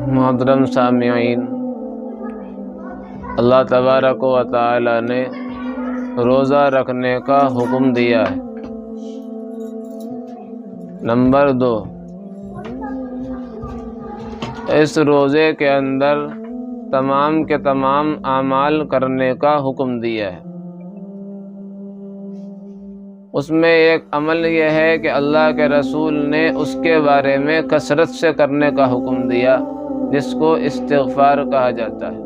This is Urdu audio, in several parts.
محترم سامعین، اللہ تبارک و تعالی نے روزہ رکھنے کا حکم دیا ہے۔ نمبر 2، اس روزے کے اندر تمام کے تمام اعمال کرنے کا حکم دیا ہے۔ اس میں ایک عمل یہ ہے کہ اللہ کے رسول نے اس کے بارے میں کثرت سے کرنے کا حکم دیا، جس کو استغفار کہا جاتا ہے۔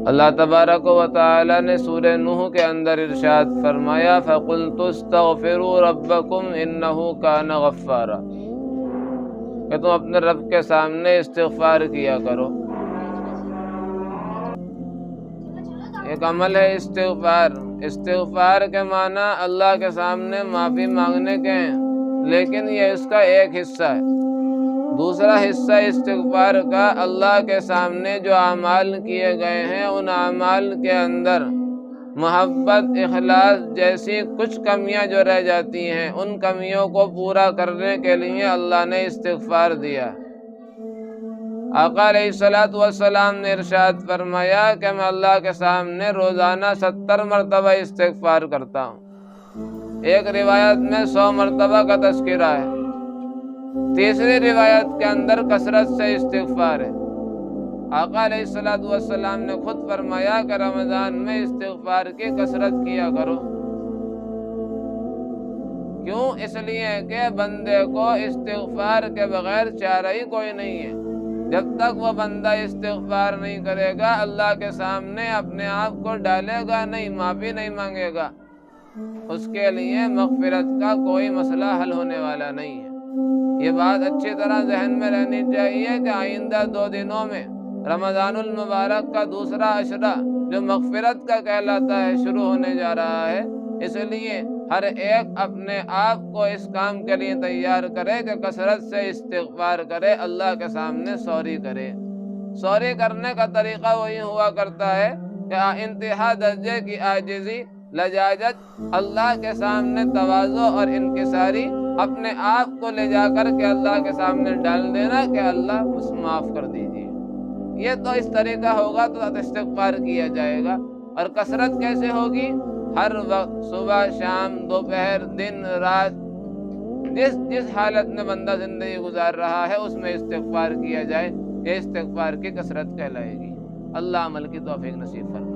اللہ تبارک و تعالی نے سورہ نوح کے اندر ارشاد فرمایا فَقُلْتُ اسْتَغْفِرُوا رَبَّكُمْ إِنَّهُ كَانَ غَفَّارًا، کہ تم اپنے رب کے سامنے استغفار کیا کرو۔ ایک عمل ہے استغفار کے معنی اللہ کے سامنے معافی مانگنے کے ہیں، لیکن یہ اس کا ایک حصہ ہے۔ دوسرا حصہ استغفار کا اللہ کے سامنے جو اعمال کیے گئے ہیں ان اعمال کے اندر محبت، اخلاص جیسی کچھ کمیاں جو رہ جاتی ہیں ان کمیوں کو پورا کرنے کے لیے اللہ نے استغفار دیا۔ آقا علیہ السلام نے ارشاد فرمایا کہ میں اللہ کے سامنے روزانہ 70 مرتبہ استغفار کرتا ہوں۔ ایک روایت میں 100 مرتبہ کا تذکرہ ہے، تیسری روایت کے اندر کثرت سے استغفار ہے۔ آقا علیہ السلام نے خود فرمایا کہ رمضان میں استغفار کی کثرت کیا کرو۔ کیوں؟ اس لیے کہ بندے کو استغفار کے بغیر چارہ ہی کوئی نہیں ہے۔ جب تک وہ بندہ استغفار نہیں کرے گا، اللہ کے سامنے اپنے آپ کو ڈالے گا نہیں، معافی نہیں مانگے گا، اس کے لیے مغفرت کا کوئی مسئلہ حل ہونے والا نہیں ہے۔ یہ بات اچھی طرح ذہن میں رہنی چاہیے کہ آئندہ 2 دنوں میں رمضان المبارک کا دوسرا عشرہ جو مغفرت کا کہلاتا ہے شروع ہونے جا رہا ہے، اس لیے ہر ایک اپنے آپ کو اس کام کے لیے تیار کرے کہ کثرت سے استغفار کرے، اللہ کے سامنے سوری کرے۔ سوری کرنے کا طریقہ وہی ہوا کرتا ہے کہ انتہا درجے کی عاجزی، لجاجت، اللہ کے سامنے تواضع اور انکساری، اپنے آپ کو لے جا کر کے اللہ کے سامنے ڈال دینا کہ اللہ مجھے معاف کر دیجیے۔ یہ تو اس طریقہ ہوگا تو استغفار کیا جائے گا۔ اور کثرت کیسے ہوگی؟ ہر وقت، صبح، شام، دوپہر، دن، رات، جس حالت میں بندہ زندگی گزار رہا ہے اس میں استغفار کیا جائے۔ یہ استغفار کی کثرت کہلائے گی۔ اللہ عمل کی توفیق نصیب فرمائے۔